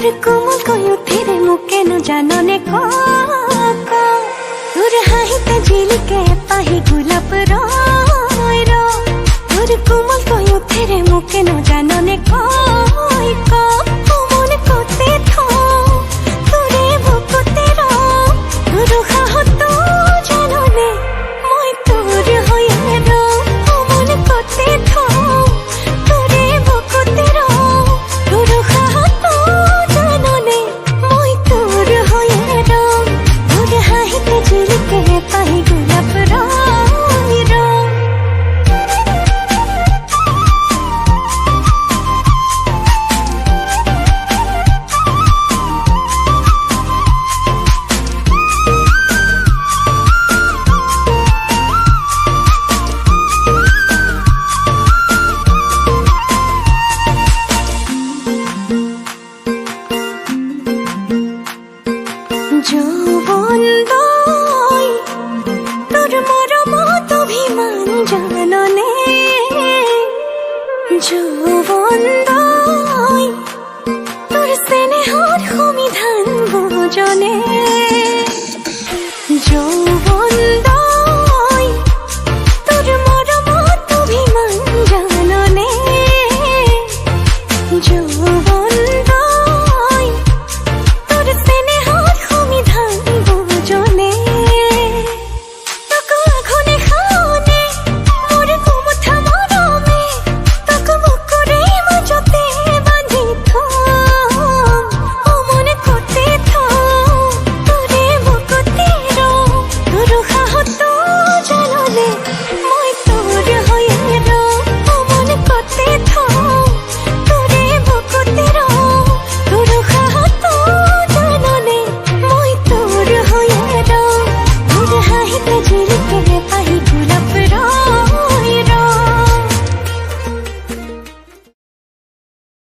তোর কোমল কয়ুথিরে মুকেন জাননে তোর হাহিতে ঝিলিকে পাহি গোলাপ রয় তোর কোমল কয়ুথিরে মুকেন জাননে মন কোতে তোরে বুকুতে তোর হাহত জাননে মই তোর হয়ে মন কোতে তোরে বুকুতে তোর হাহত জাননে মই তোর হয়ে তোর হাহিতে ঝিলিকে পাহি গোলাপ রয় যৌবন বই তোর মরমত অভিমান জাননে যৌবন বই তোর স্নেহর সমিধান ভোজনে